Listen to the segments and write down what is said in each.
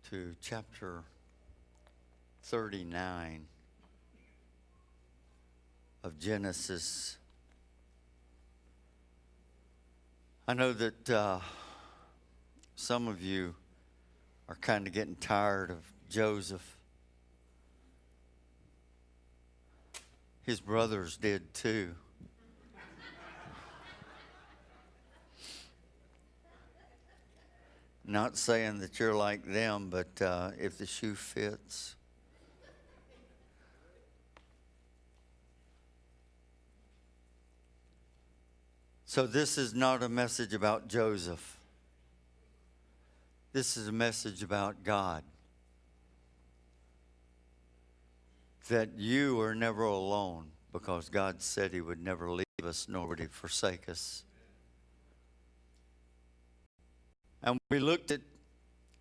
to chapter 39 of Genesis. I know that some of you are kind of getting tired of Joseph. His brothers did too. Not saying that you're like them, but if the shoe fits. So this is not a message about Joseph. This is a message about God. That you are never alone, because God said He would never leave us nor would He forsake us. And we looked at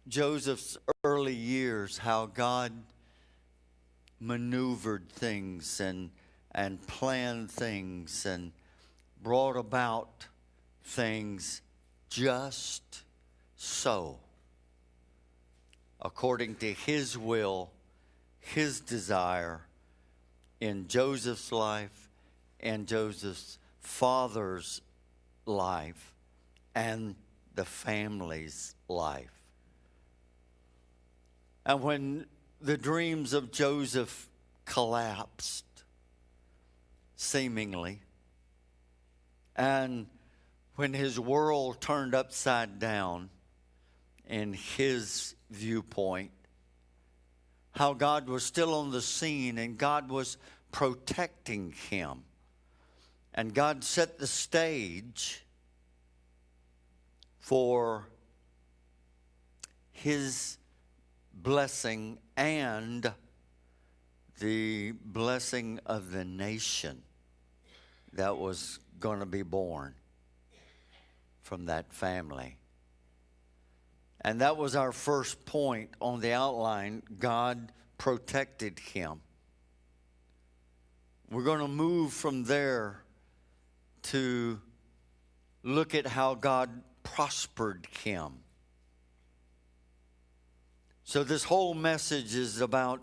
Joseph's early years, how God maneuvered things and planned things and brought about things just so, according to His will, His desire in Joseph's life and Joseph's father's life and the family's life. And when the dreams of Joseph collapsed, seemingly, and when his world turned upside down in his viewpoint, how God was still on the scene and God was protecting him. And God set the stage for His blessing and the blessing of the nation that was going to be born from that family. And that was our first point on the outline. God protected him. We're going to move from there to look at how God prospered him. So this whole message is about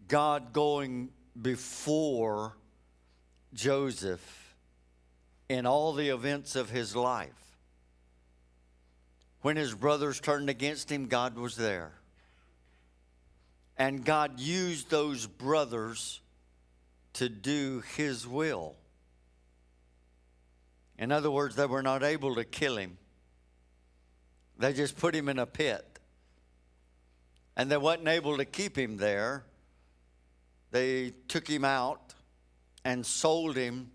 God going before Joseph in all the events of his life. When his brothers turned against him, God was there. And God used those brothers to do His will. In other words, they were not able to kill him. They just put him in a pit. And they wasn't able to keep him there. They took him out and sold him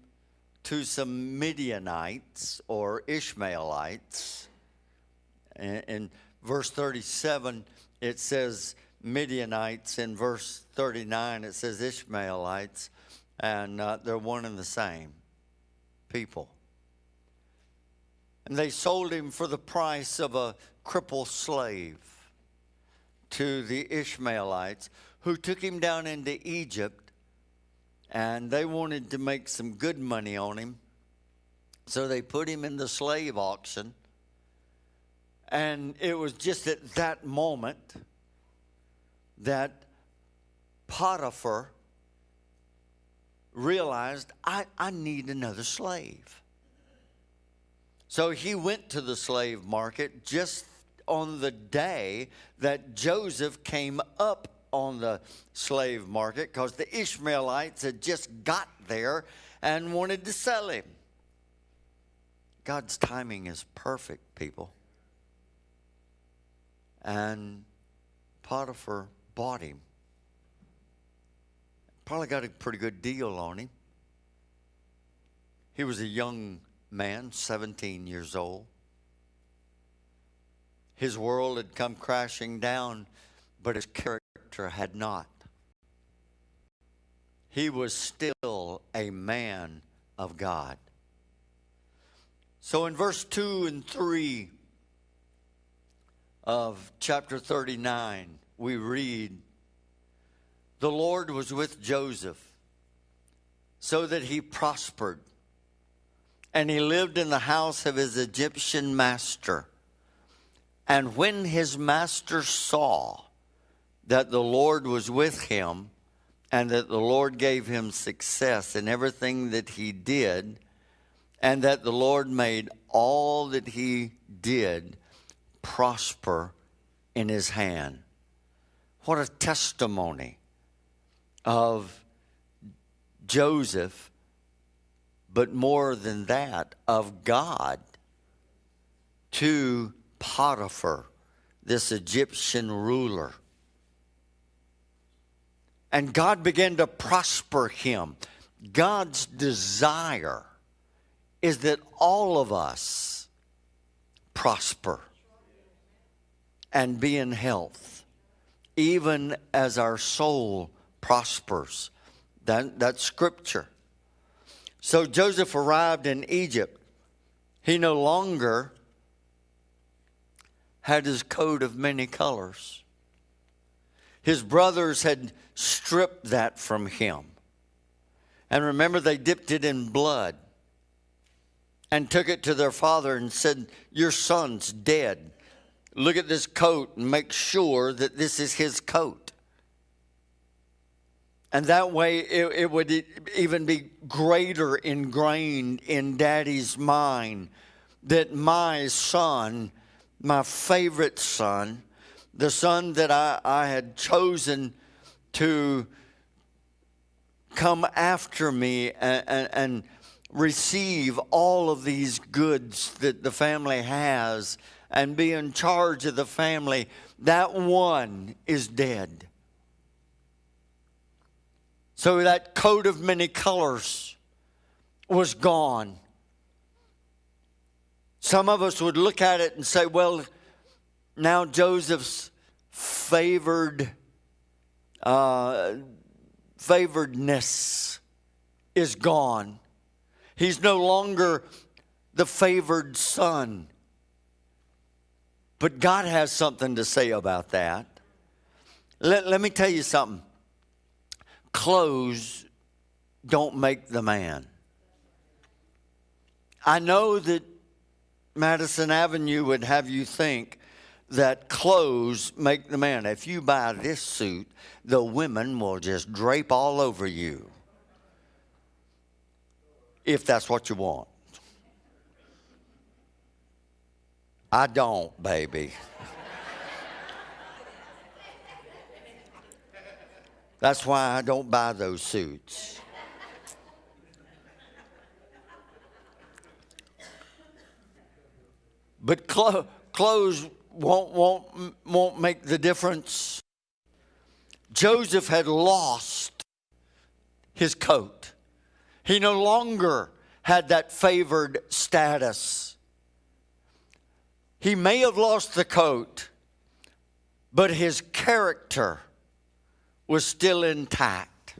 to some Midianites or Ishmaelites. In verse 37, it says Midianites. In verse 39, it says Ishmaelites. And they're one and the same people. And they sold him for the price of a crippled slave to the Ishmaelites, who took him down into Egypt, and they wanted to make some good money on him. So they put him in the slave auction. And it was just at that moment that Potiphar realized, I need another slave. So he went to the slave market just on the day that Joseph came up on the slave market, because the Ishmaelites had just got there and wanted to sell him. God's timing is perfect, people. And Potiphar bought him. Probably got a pretty good deal on him. He was a young man, 17 years old. His world had come crashing down, but his character had not. He was still a man of God. So in verse 2 and 3 of chapter 39, we read, "The Lord was with Joseph, so that he prospered, and he lived in the house of his Egyptian master. And when his master saw that the Lord was with him, and that the Lord gave him success in everything that he did, and that the Lord made all that he did prosper in his hand. What a testimony of Joseph, but more than that, of God to Potiphar, this Egyptian ruler. And God began to prosper him. God's desire is that all of us prosper and be in health, even as our soul prospers. That's scripture. So Joseph arrived in Egypt. He no longer had his coat of many colors. His brothers had stripped that from him. And remember, they dipped it in blood and took it to their father and said, "Your son's dead. Look at this coat and make sure that this is his coat." And that way it would even be greater ingrained in Daddy's mind that my son, my favorite son, the son that I had chosen to come after me and receive all of these goods that the family has and be in charge of the family, that one is dead. So that coat of many colors was gone. Some of us would look at it and say, well, now Joseph's favoredness is gone. He's no longer the favored son. But God has something to say about that. Let me tell you something. Clothes don't make the man. I know that Madison Avenue would have you think that clothes make the man. If you buy this suit, the women will just drape all over you. If that's what you want. I don't, baby. That's why I don't buy those suits. But clothes won't make the difference. Joseph had lost his coat. He no longer had that favored status. He may have lost the coat, but his character was still intact.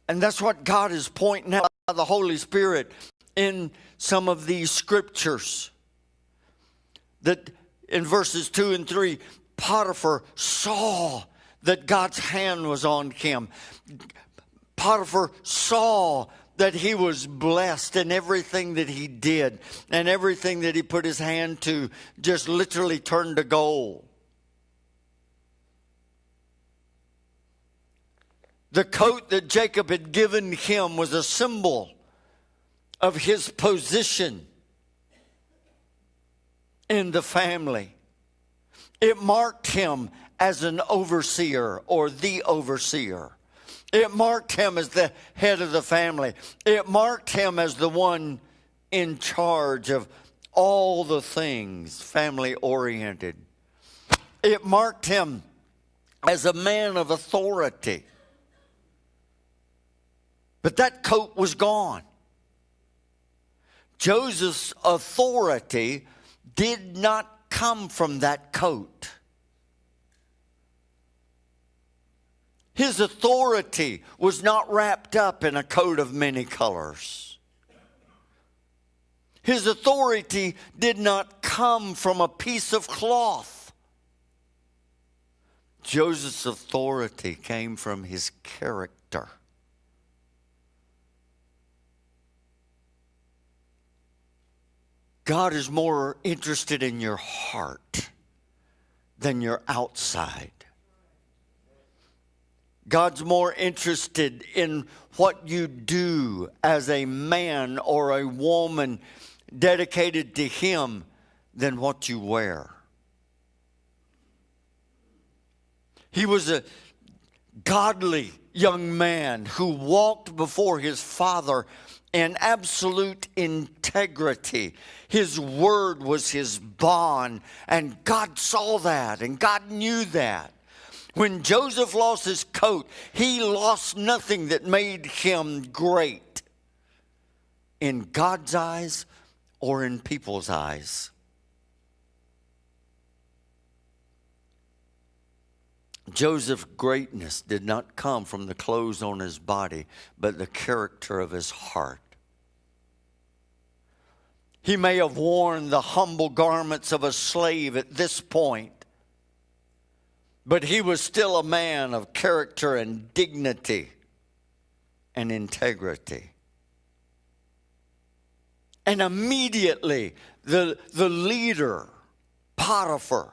And that's what God is pointing out by the Holy Spirit in some of these scriptures. That in verses 2 and 3, Potiphar saw that God's hand was on him. Potiphar saw that he was blessed in everything that he did, and everything that he put his hand to just literally turned to gold. The coat that Jacob had given him was a symbol of his position in the family. It marked him as an overseer or the overseer. It marked him as the head of the family. It marked him as the one in charge of all the things family-oriented. It marked him as a man of authority. But that coat was gone. Joseph's authority did not come from that coat. His authority was not wrapped up in a coat of many colors. His authority did not come from a piece of cloth. Joseph's authority came from his character. God is more interested in your heart than your outside. God's more interested in what you do as a man or a woman dedicated to Him than what you wear. He was a godly young man who walked before his Father in absolute integrity. His word was his bond, and God saw that, and God knew that. When Joseph lost his coat, he lost nothing that made him great in God's eyes or in people's eyes. Joseph's greatness did not come from the clothes on his body, but the character of his heart. He may have worn the humble garments of a slave at this point, but he was still a man of character and dignity and integrity. And immediately, the leader, Potiphar,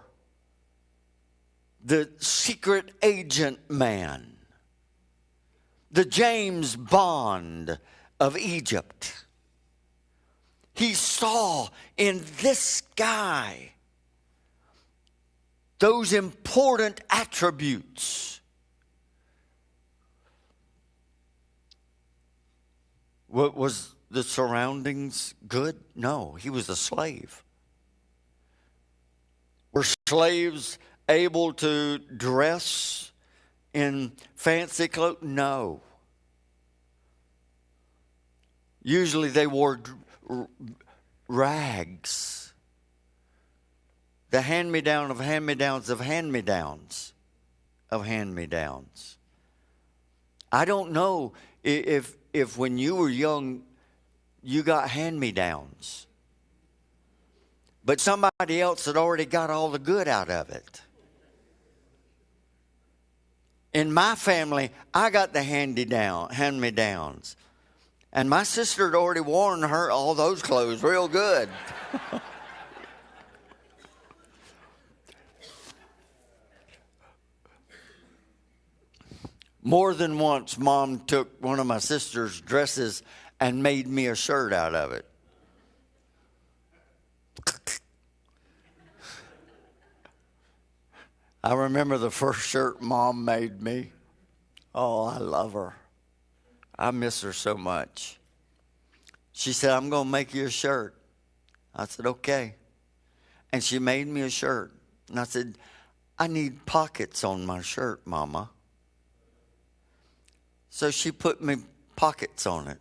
the secret agent man, the James Bond of Egypt, he saw in this guy those important attributes. What was the surroundings good? No, he was a slave. Were slaves able to dress in fancy clothes? No. Usually they wore rags. The hand-me-down of hand-me-downs of hand-me-downs of hand-me-downs. I don't know if when you were young you got hand-me-downs, but somebody else had already got all the good out of it. In my family, I got the hand-me-downs. And my sister had already worn all those clothes real good. More than once, Mom took one of my sister's dresses and made me a shirt out of it. I remember the first shirt Mom made me. Oh, I love her. I miss her so much. She said, I'm going to make you a shirt. I said, okay. And she made me a shirt. And I said, I need pockets on my shirt, Mama. So she put me pockets on it.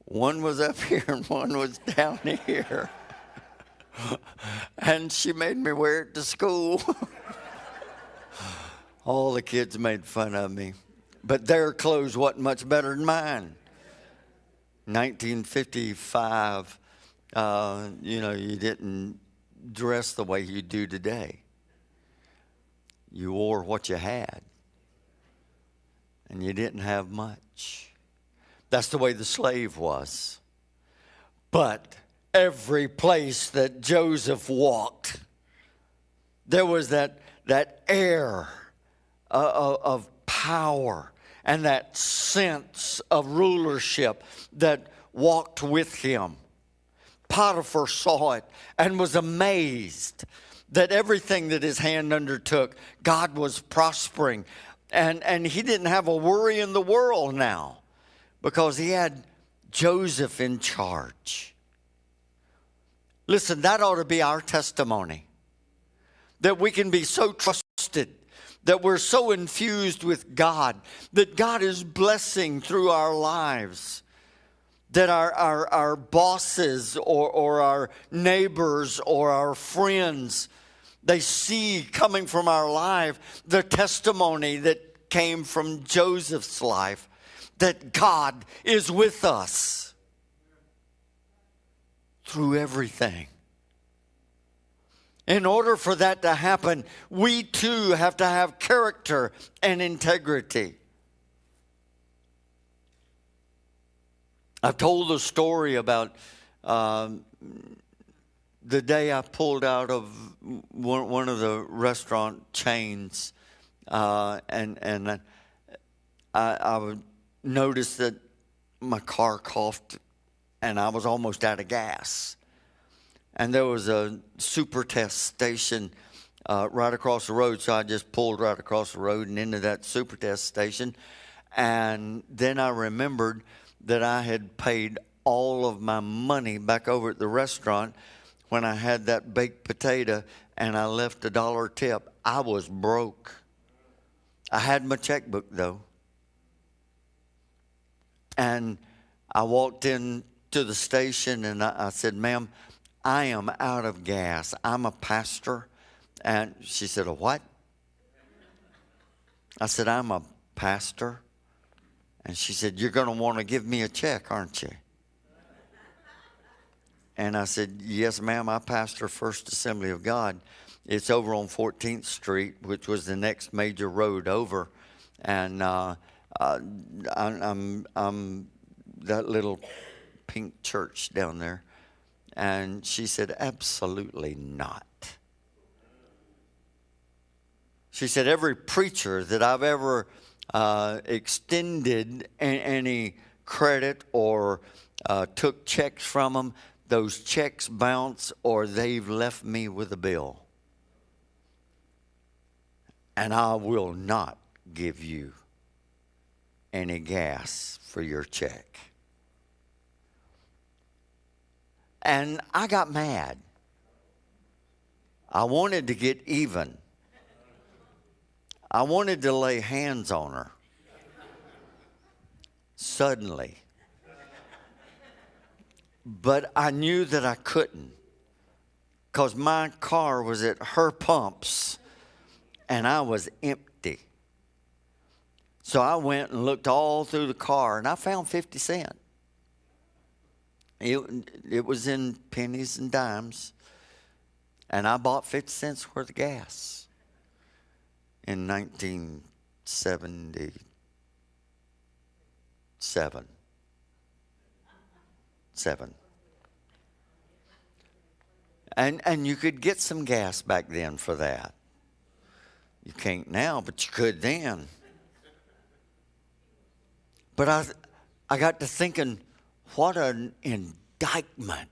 One was up here and one was down here. And she made me wear it to school. All the kids made fun of me. But their clothes wasn't much better than mine. 1955, you didn't dress the way you do today. You wore what you had. And you didn't have much. That's the way the slave was. But every place that Joseph walked, there was that air of power and that sense of rulership that walked with him. Potiphar saw it and was amazed that everything that his hand undertook, God was prospering. And he didn't have a worry in the world now because he had Joseph in charge. Listen, that ought to be our testimony. That we can be so trusted, that we're so infused with God, that God is blessing through our lives, that our bosses or our neighbors or our friends, they see coming from our life the testimony that came from Joseph's life, that God is with us through everything. In order for that to happen, we too have to have character and integrity. I've told a story about the day I pulled out of one of the restaurant chains, and I would notice that my car coughed, and I was almost out of gas. And there was a super test station right across the road, so I just pulled right across the road and into that super test station. And then I remembered that I had paid all of my money back over at the restaurant when I had that baked potato, and I left $1 tip. I was broke. I had my checkbook, though. And I walked in to the station, and I said, "Ma'am, I am out of gas. I'm a pastor." And she said, "A what?" I said, "I'm a pastor." And she said, "You're going to want to give me a check, aren't you?" And I said, "Yes, ma'am, I pastor First Assembly of God. It's over on 14th Street, which was the next major road over. And I'm that little pink church down there." And she said, "Absolutely not." She said, "Every preacher that I've ever extended any credit or took checks from them, those checks bounce or they've left me with a bill. And I will not give you any gas for your check." And I got mad. I wanted to get even. I wanted to lay hands on her. Suddenly. But I knew that I couldn't, because my car was at her pumps and I was empty. So I went and looked all through the car, and I found 50 cents. It was in pennies and dimes, and I bought 50 cents worth of gas in 1977. And you could get some gas back then for that. You can't now, but you could then. But I got to thinking, what an indictment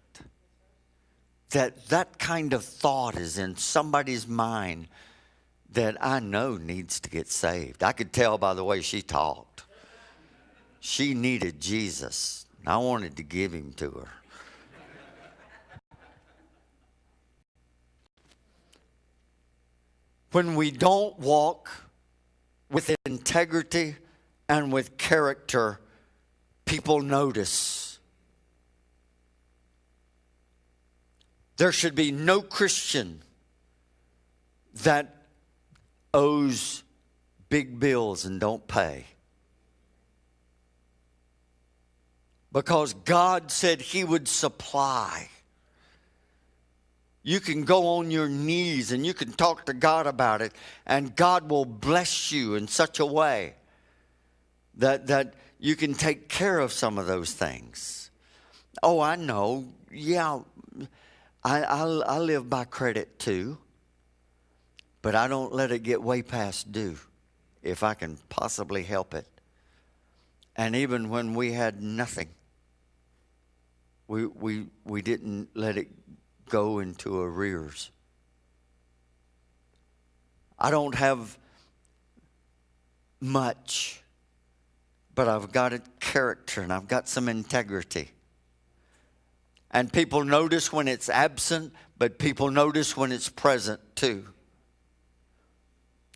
that kind of thought is in somebody's mind that I know needs to get saved. I could tell by the way she talked. She needed Jesus. And I wanted to give him to her. When we don't walk with integrity and with character, people notice. There should be no Christian that owes big bills and don't pay. Because God said he would supply. You can go on your knees and you can talk to God about it, and God will bless you in such a way that you can take care of some of those things. Oh, I know. Yeah, I live by credit too, but I don't let it get way past due if I can possibly help it. And even when we had nothing, we didn't let it go into arrears. I don't have much, but I've got a character and I've got some integrity. And people notice when it's absent, but people notice when it's present too.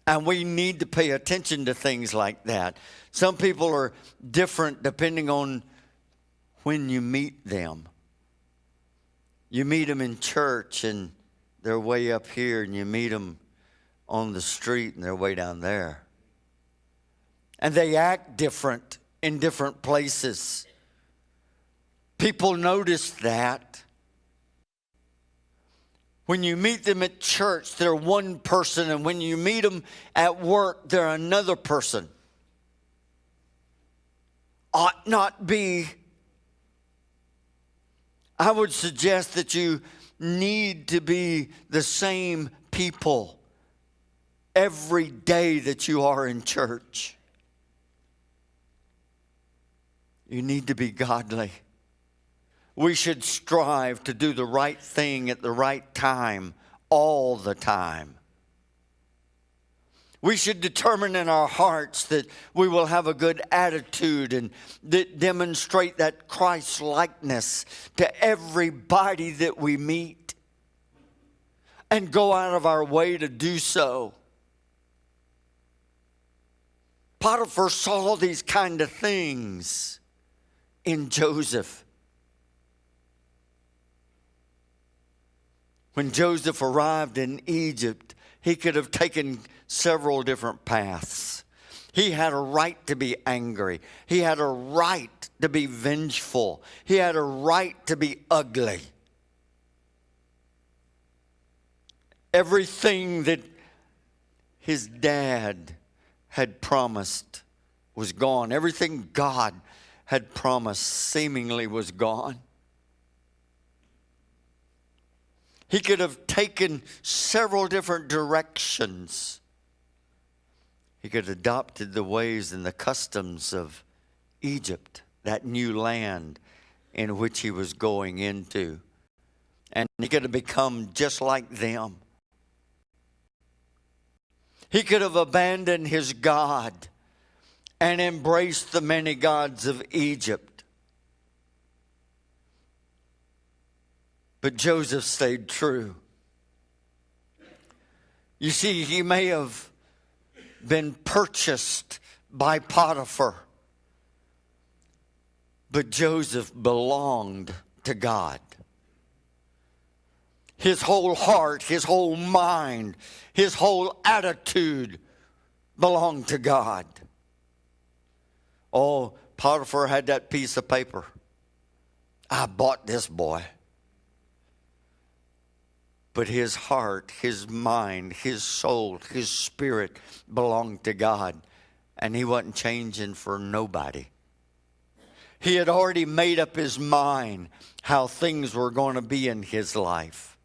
And we need to pay attention to things like that. Some people are different depending on when you meet them. You meet them in church and they're way up here, and you meet them on the street and they're way down there. And they act different in different places. People notice that. When you meet them at church, they're one person, and when you meet them at work, they're another person. Ought not be. I would suggest that you need to be the same people every day that you are in church. You need to be godly. We should strive to do the right thing at the right time, all the time. We should determine in our hearts that we will have a good attitude and that demonstrate that Christ likeness to everybody that we meet, and go out of our way to do so. Potiphar saw these kind of things in Joseph. When Joseph arrived in Egypt, he could have taken several different paths. He had a right to be angry. He had a right to be vengeful. He had a right to be ugly. Everything that his dad had promised was gone. Everything God had promised seemingly was gone. He could have taken several different directions. He could have adopted the ways and the customs of Egypt, that new land in which he was going into. And he could have become just like them. He could have abandoned his God and embraced the many gods of Egypt. But Joseph stayed true. You see, he may have been purchased by Potiphar, but Joseph belonged to God. His whole heart, his whole mind, his whole attitude belonged to God. Oh, Potiphar had that piece of paper. I bought this boy. But his heart, his mind, his soul, his spirit belonged to God. And he wasn't changing for nobody. He had already made up his mind how things were going to be in his life.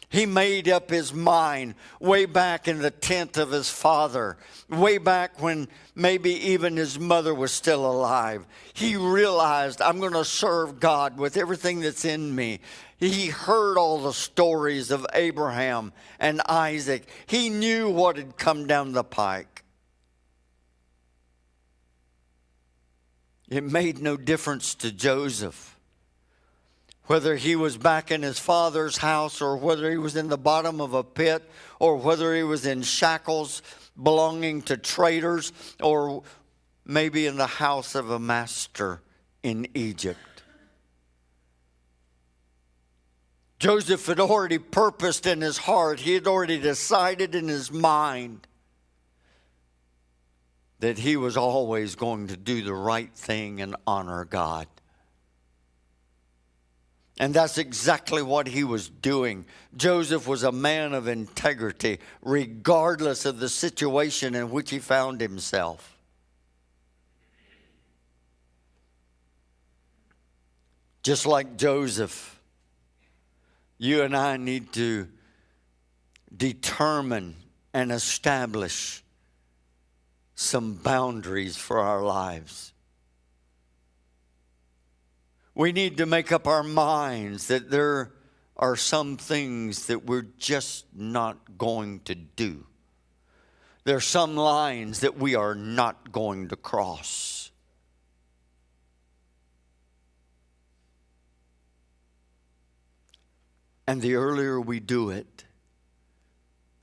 He made up his mind way back in the tent of his father, way back when maybe even his mother was still alive. He realized, I'm going to serve God with everything that's in me. He heard all the stories of Abraham and Isaac. He knew what had come down the pike. It made no difference to Joseph whether he was back in his father's house, or whether he was in the bottom of a pit, or whether he was in shackles belonging to traders, or maybe in the house of a master in Egypt. Joseph had already purposed in his heart, he had already decided in his mind that he was always going to do the right thing and honor God. And that's exactly what he was doing. Joseph was a man of integrity, regardless of the situation in which he found himself. Just like Joseph, you and I need to determine and establish some boundaries for our lives. We need to make up our minds that there are some things that we're just not going to do. There are some lines that we are not going to cross. And the earlier we do it,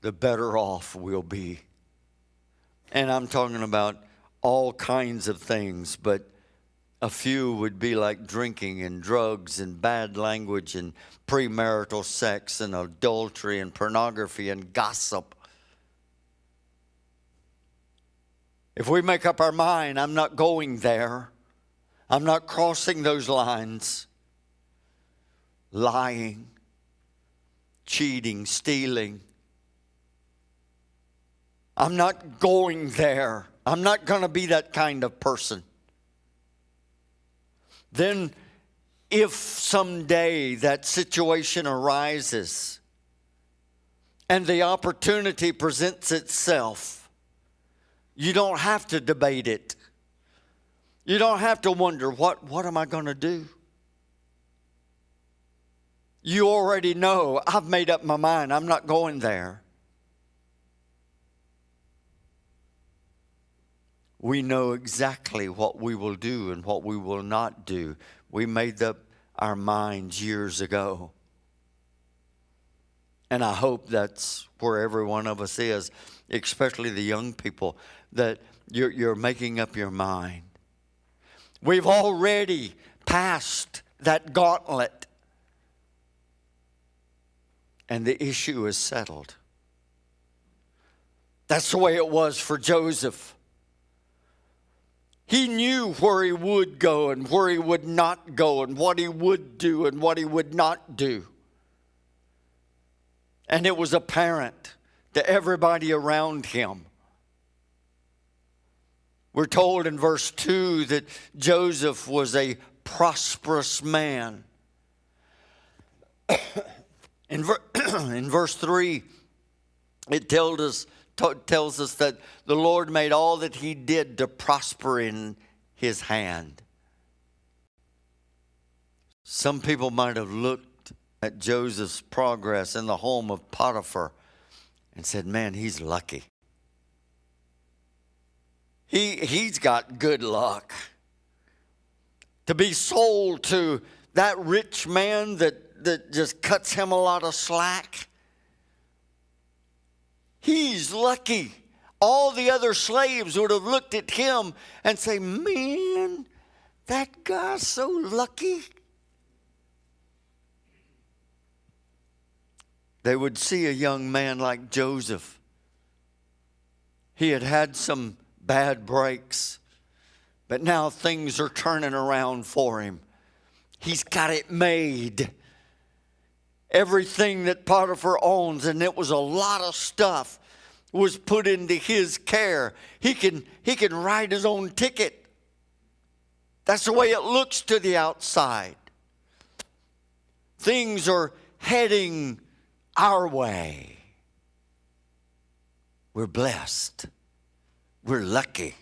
the better off we'll be. And I'm talking about all kinds of things, but a few would be like drinking and drugs and bad language and premarital sex and adultery and pornography and gossip. If we make up our mind, I'm not going there. I'm not crossing those lines. Lying, cheating, stealing. I'm not going there. I'm not going to be that kind of person. Then if someday that situation arises and the opportunity presents itself, you don't have to debate it. You don't have to wonder, what am I going to do? You already know, I've made up my mind, I'm not going there. We know exactly what we will do and what we will not do. We made up our minds years ago. And I hope that's where every one of us is, especially the young people, that you're making up your mind. We've already passed that gauntlet. And the issue is settled. That's the way it was for Joseph. He knew where he would go and where he would not go, and what he would do and what he would not do. And it was apparent to everybody around him. We're told in verse 2 that Joseph was a prosperous man. In verse 3, it tells us that the Lord made all that he did to prosper in his hand. Some people might have looked at Joseph's progress in the home of Potiphar and said, man, he's lucky. He's got good luck. To be sold to that rich man that just cuts him a lot of slack. He's lucky. All the other slaves would have looked at him and say, man, that guy's so lucky. They would see a young man like Joseph. He had had some bad breaks, but now things are turning around for him. He's got it made. Everything that Potiphar owns, and it was a lot of stuff, was put into his care. He can write his own ticket. That's the way it looks to the outside. Things are heading our way. We're blessed. We're lucky.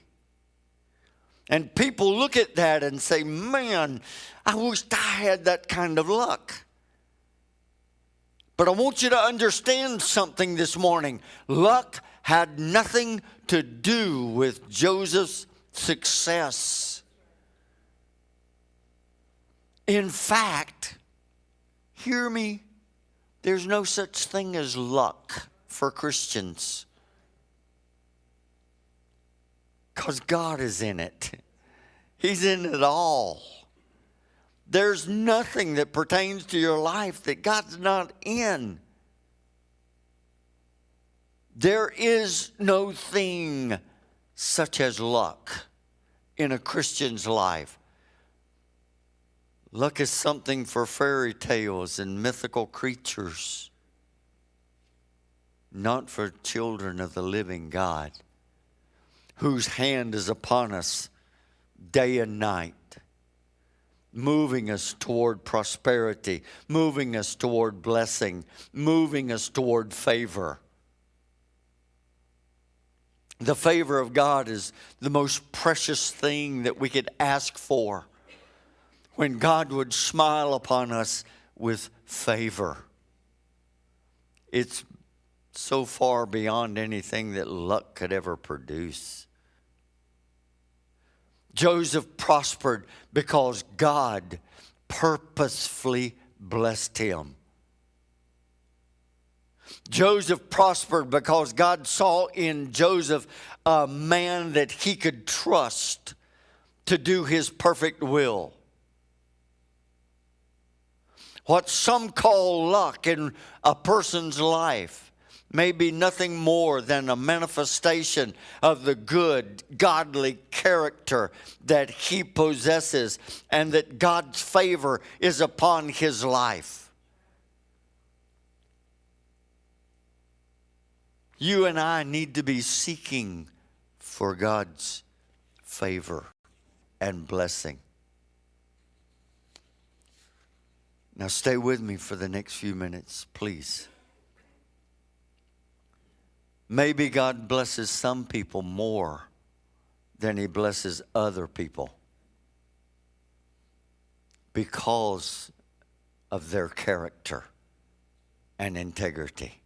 And people look at that and say, man, I wish I had that kind of luck. But I want you to understand something this morning. Luck had nothing to do with Joseph's success. In fact, hear me, there's no such thing as luck for Christians. Because God is in it. He's in it all. There's nothing that pertains to your life that God's not in. There is no thing such as luck in a Christian's life. Luck is something for fairy tales and mythical creatures, not for children of the living God, whose hand is upon us day and night, moving us toward prosperity, moving us toward blessing, moving us toward favor. The favor of God is the most precious thing that we could ask for. When God would smile upon us with favor. It's so far beyond anything that luck could ever produce. Joseph prospered because God purposefully blessed him. Joseph prospered because God saw in Joseph a man that he could trust to do his perfect will. What some call luck in a person's life may be nothing more than a manifestation of the good, godly character that he possesses, and that God's favor is upon his life. You and I need to be seeking for God's favor and blessing. Now stay with me for the next few minutes, please. Maybe God blesses some people more than He blesses other people because of their character and integrity.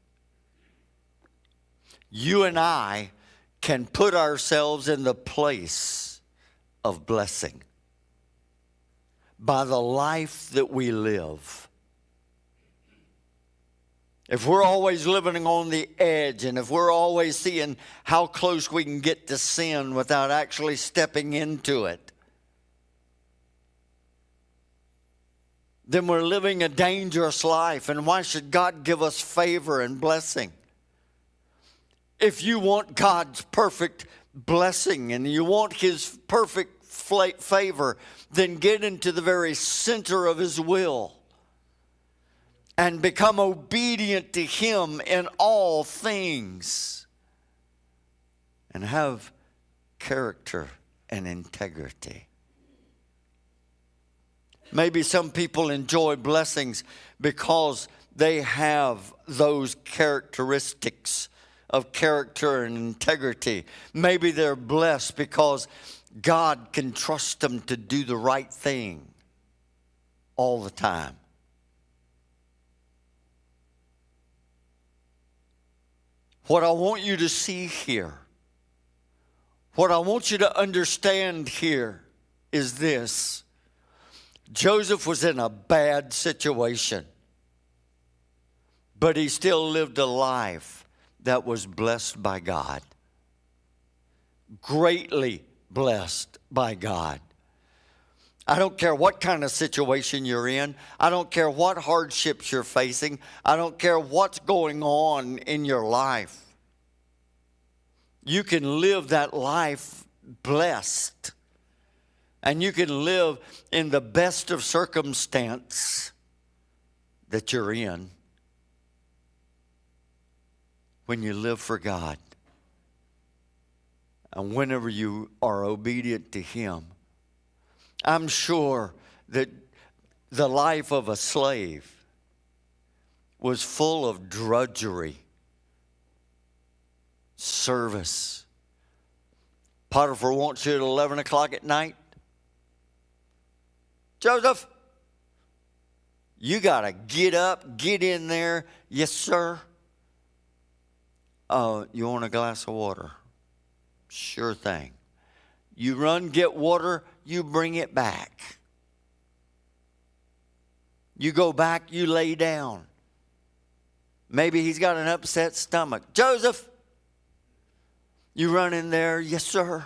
You and I can put ourselves in the place of blessing by the life that we live. If we're always living on the edge, and if we're always seeing how close we can get to sin without actually stepping into it, then we're living a dangerous life. And why should God give us favor and blessing? If you want God's perfect blessing and you want His perfect favor, then get into the very center of His will and become obedient to Him in all things and have character and integrity. Maybe some people enjoy blessings because they have those characteristics of character and integrity. Maybe they're blessed because God can trust them to do the right thing all the time. What I want you to see here, what I want you to understand here is this. Joseph was in a bad situation, but he still lived a life that was blessed by God. Greatly blessed by God. I don't care what kind of situation you're in. I don't care what hardships you're facing. I don't care what's going on in your life. You can live that life blessed. And you can live in the best of circumstance that you're in when you live for God. And whenever you are obedient to Him. I'm sure that the life of a slave was full of drudgery, service. Potiphar wants you at 11 o'clock at night. Joseph, you got to get up, get in there. Yes, sir. You want a glass of water? Sure thing. You run, get water, you bring it back. You go back, you lay down. Maybe he's got an upset stomach. Joseph, you run in there. Yes, sir.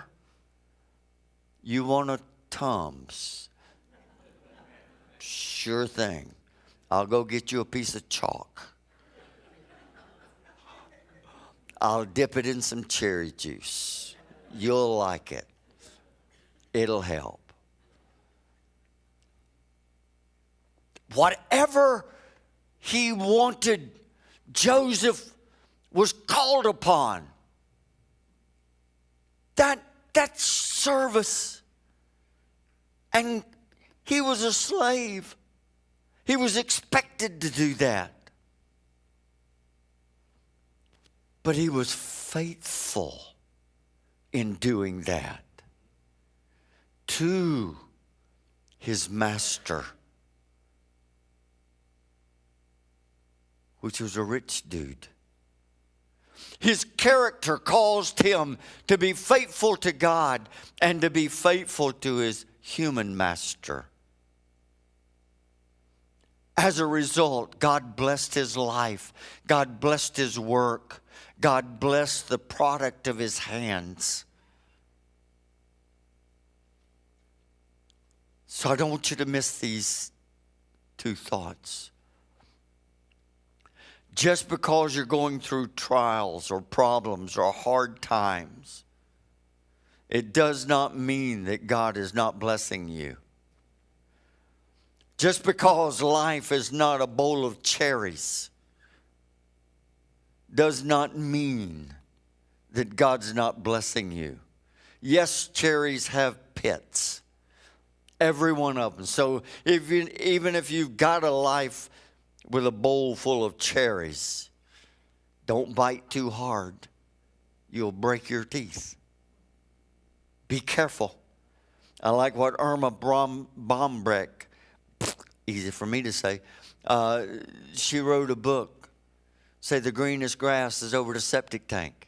You want a Tums? Sure thing. I'll go get you a piece of chalk. I'll dip it in some cherry juice. You'll like it. It'll help. Whatever he wanted, Joseph was called upon. That's service. And he was a slave. He was expected to do that. But he was faithful in doing that to his master, which was a rich dude. His character caused him to be faithful to God and to be faithful to his human master. As a result, God blessed his life. God blessed his work. God blessed the product of his hands. So I don't want you to miss these two thoughts. Just because you're going through trials or problems or hard times, it does not mean that God is not blessing you. Just because life is not a bowl of cherries does not mean that God's not blessing you. Yes, cherries have pits. Every one of them. So even if you've got a life with a bowl full of cherries, don't bite too hard. You'll break your teeth. Be careful. I like what Irma Bombrecht, easy for me to say, she wrote a book. Say the greenest grass is over the septic tank.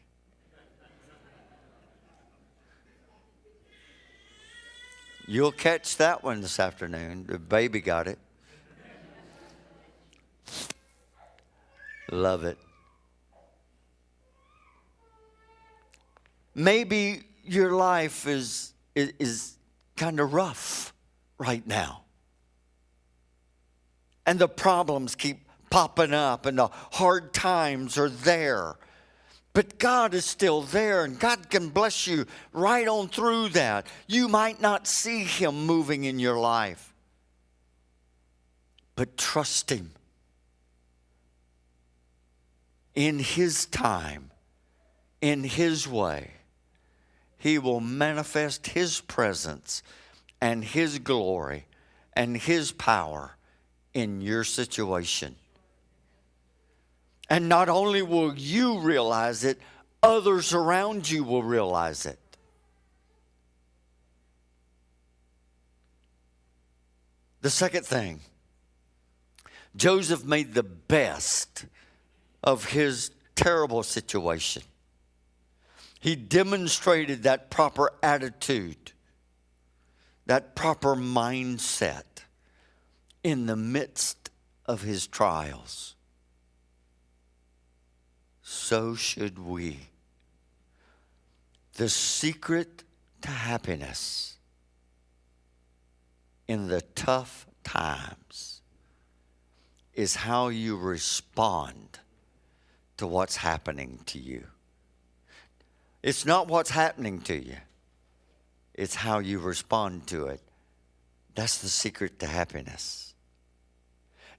You'll catch that one this afternoon. The baby got it. Love it. Maybe your life is kind of rough right now. And the problems keep popping up and the hard times are there. But God is still there, and God can bless you right on through that. You might not see Him moving in your life, but trust Him. In His time, in His way, He will manifest His presence and His glory and His power in your situation. And not only will you realize it, others around you will realize it. The second thing, Joseph made the best of his terrible situation. He demonstrated that proper attitude, that proper mindset in the midst of his trials. So should we. The secret to happiness in the tough times is how you respond to what's happening to you. It's not what's happening to you. It's how you respond to it. That's the secret to happiness.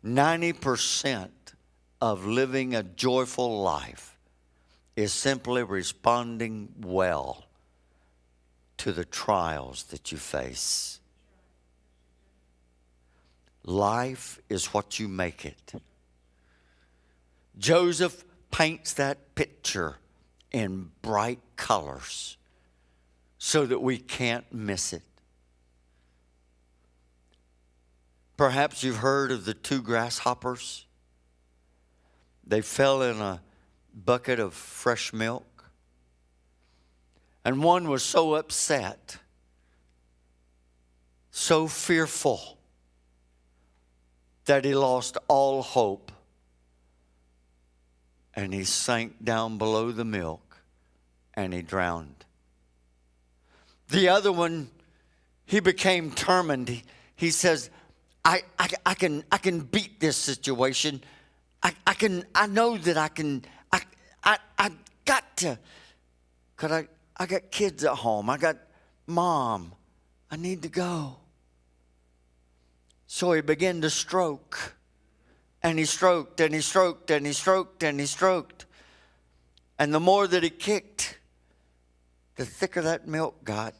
90% of living a joyful life is simply responding well to the trials that you face. Life is what you make it. Joseph paints that picture in bright colors so that we can't miss it. Perhaps you've heard of the two grasshoppers. They fell in a bucket of fresh milk. And one was so upset, so fearful, that he lost all hope. And he sank down below the milk and he drowned. The other one, he became determined. He says, I can beat this situation. I know that I can, I got to, because I got kids at home. I got mom. I need to go. So he began to stroke. And he stroked, and he stroked, and he stroked, and he stroked. And the more that he kicked, the thicker that milk got,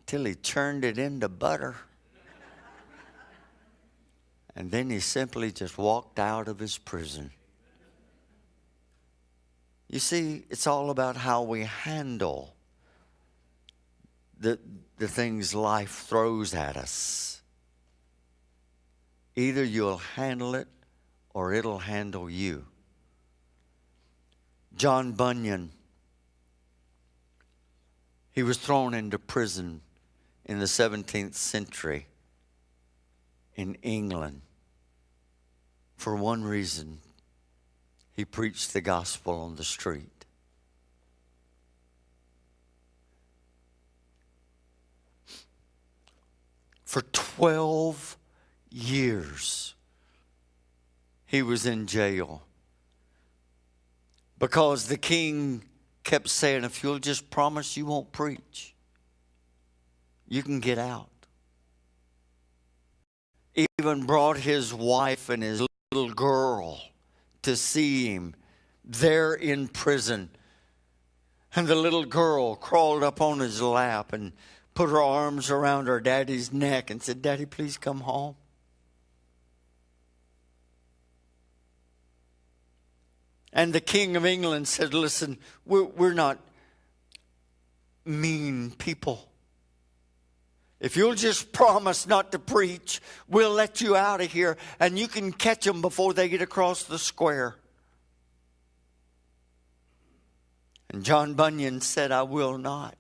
till he churned it into butter. And then he simply just walked out of his prison. You see, it's all about how we handle the things life throws at us. Either you'll handle it or it'll handle you. John Bunyan, he was thrown into prison in the 17th century in England for one reason. He preached the gospel on the street. For 12 years, he was in jail because the king kept saying, if you'll just promise you won't preach, you can get out. Even brought his wife and his little girl to see him there in prison. And the little girl crawled up on his lap and put her arms around her daddy's neck and said, "Daddy, please come home." And the King of England said, "Listen, we're not mean people. If you'll just promise not to preach, we'll let you out of here and you can catch them before they get across the square." And John Bunyan said, "I will not."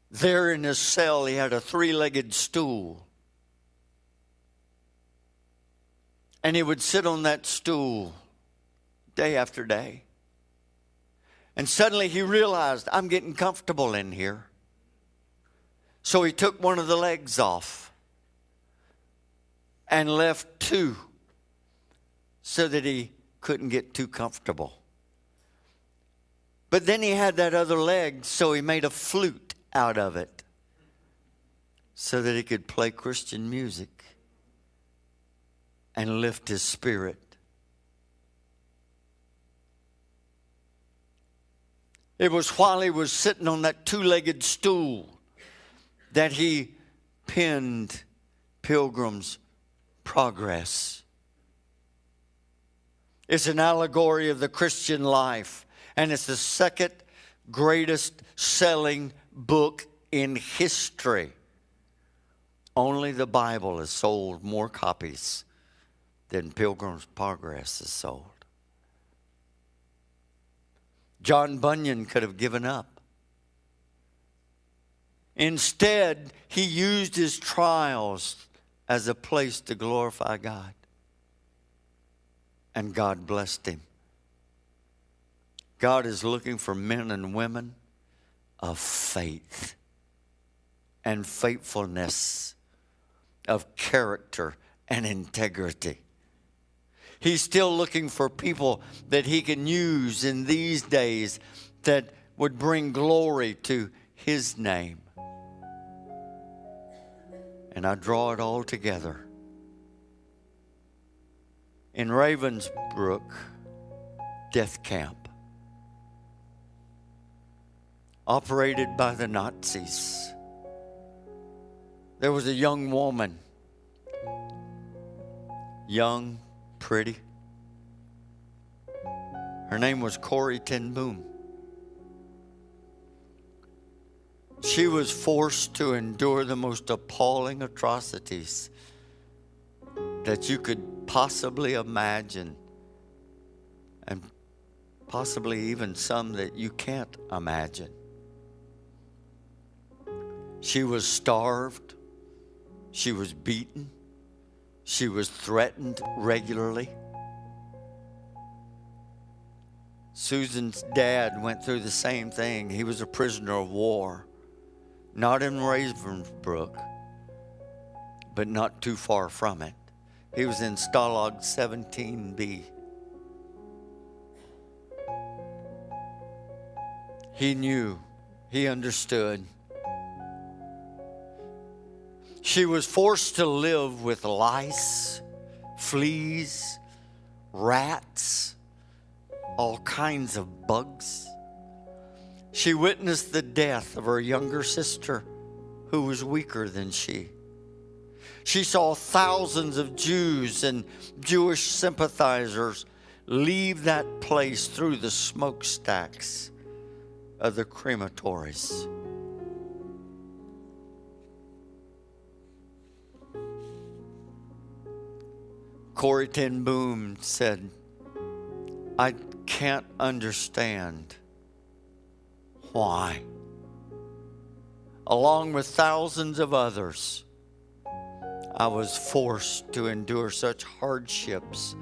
There in his cell, he had a 3-legged stool. And he would sit on that stool day after day. And suddenly he realized, I'm getting comfortable in here. So he took one of the legs off and left 2 so that he couldn't get too comfortable. But then he had that other leg, so he made a flute out of it so that he could play Christian music and lift his spirit. It was while he was sitting on that 2-legged stool that he penned Pilgrim's Progress. It's an allegory of the Christian life, and it's the second greatest selling book in history. Only the Bible has sold more copies than Pilgrim's Progress has sold. John Bunyan could have given up. Instead, he used his trials as a place to glorify God. And God blessed him. God is looking for men and women of faith and faithfulness, of character and integrity. He's still looking for people that he can use in these days that would bring glory to his name. And I draw it all together. In Ravensbrück death camp, operated by the Nazis, there was a young woman, young, pretty. Her name was Corrie ten Boom. She was forced to endure the most appalling atrocities that you could possibly imagine, and possibly even some that you can't imagine. She was starved. She was beaten. She was threatened regularly. Susan's dad went through the same thing. He was a prisoner of war. Not in Ravensbrück, but not too far from it. He was in Stalag 17B. He knew. He understood. She was forced to live with lice, fleas, rats, all kinds of bugs. She witnessed the death of her younger sister, who was weaker than she. She saw thousands of Jews and Jewish sympathizers leave that place through the smokestacks of the crematories. Corrie ten Boom said, I can't understand why. Along with thousands of others, I was forced to endure such hardships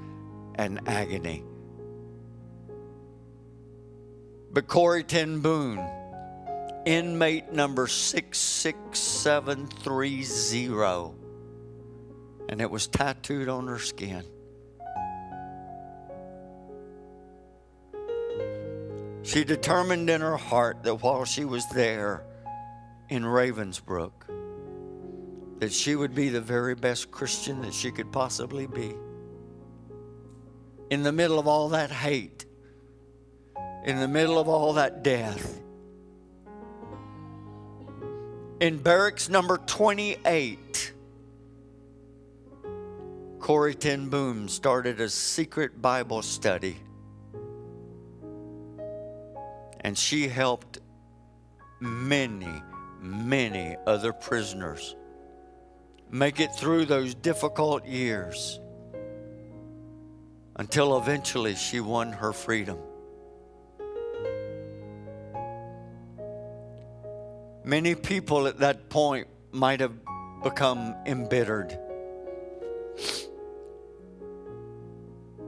and agony. But Corrie ten Boom, inmate number 66730, and it was tattooed on her skin. She determined in her heart that while she was there in Ravensbrück, that she would be the very best Christian that she could possibly be. In the middle of all that hate, in the middle of all that death, In barracks number 28, Corrie ten Boom started a secret Bible study. And she helped many, many other prisoners make it through those difficult years until eventually she won her freedom. Many people at that point might have become embittered.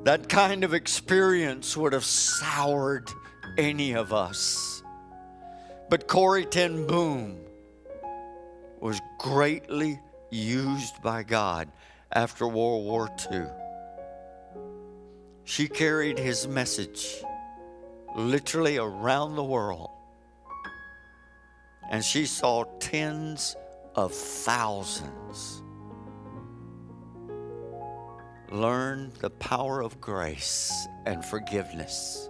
That kind of experience would have soured any of us. But Corrie ten Boom was greatly used by God after World War II. She carried his message literally around the world. And she saw tens of thousands learn the power of grace and forgiveness.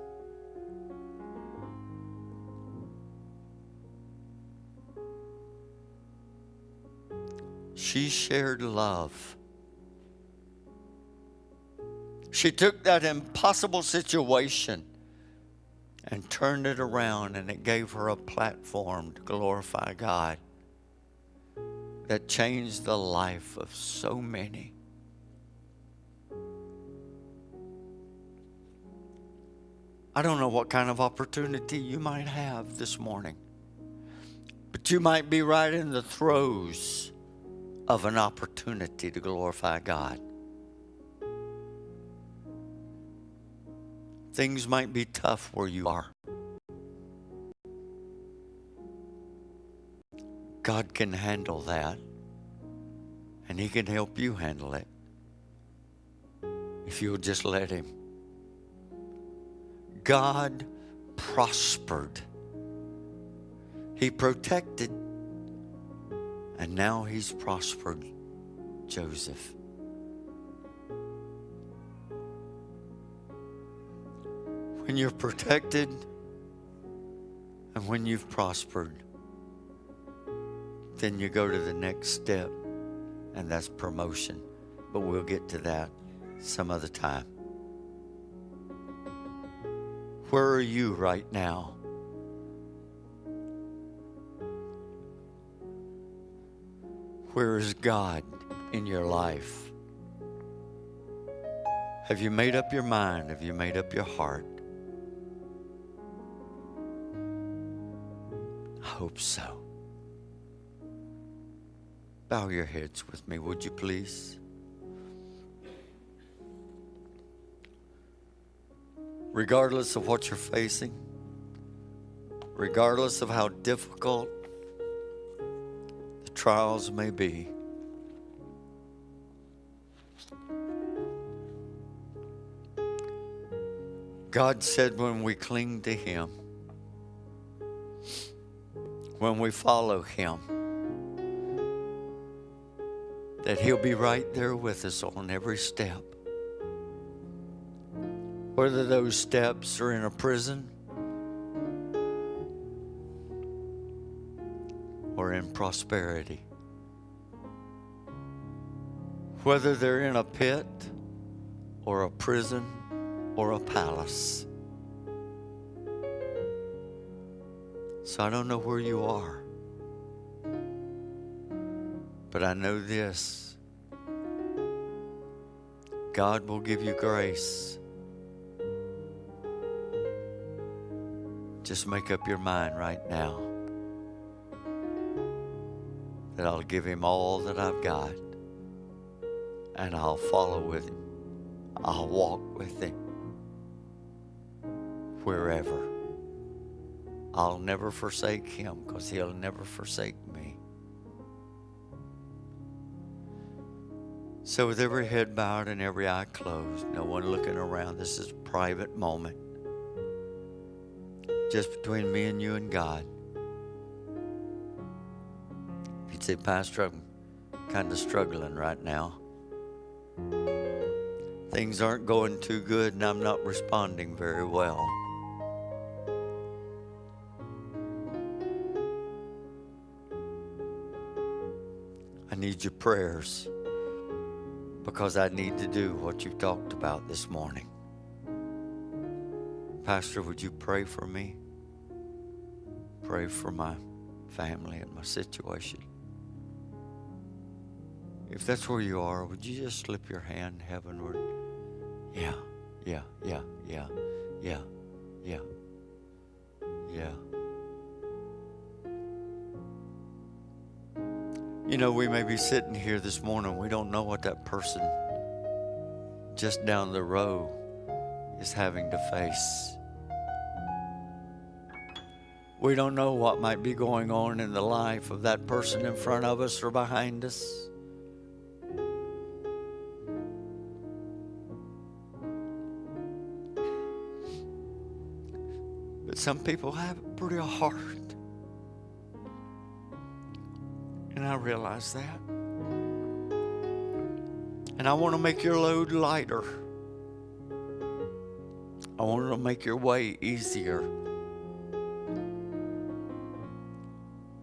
She shared love. She took that impossible situation and turned it around, and it gave her a platform to glorify God that changed the life of so many. I don't know what kind of opportunity you might have this morning, but you might be right in the throes of an opportunity to glorify God. Things might be tough where you are. God can handle that, and He can help you handle it if you'll just let Him. God prospered. He protected, and now He's prospered Joseph. When you're protected and when you've prospered, then you go to the next step, and that's promotion. But we'll get to that some other time. Where are you right now? Where is God in your life? Have you made up your mind? Have you made up your heart? I hope so. Bow your heads with me, would you please? Regardless of what you're facing, regardless of how difficult the trials may be, God said when we cling to Him, when we follow Him, that He'll be right there with us on every step. Whether those steps are in a prison or in prosperity. Whether they're in a pit or a prison or a palace. So I don't know where you are, but I know this: God will give you grace. Just make up your mind right now that I'll give Him all that I've got, and I'll follow with Him. I'll walk with Him wherever. I'll never forsake Him, because He'll never forsake me. So with every head bowed and every eye closed, no one looking around, this is a private moment just between me and you and God. If you'd say, Pastor, I'm kind of struggling right now. Things aren't going too good and I'm not responding very well. need your prayers because I need to do what you talked about this morning. Pastor, would you pray for me? Pray for my family and my situation. If that's where you are, would you just slip your hand heavenward? Yeah. You know, we may be sitting here this morning. We don't know what that person just down the row is having to face. We don't know what might be going on in the life of that person in front of us or behind us. But some people have it pretty hard. And I realize that. And I want to make your load lighter. I want to make your way easier.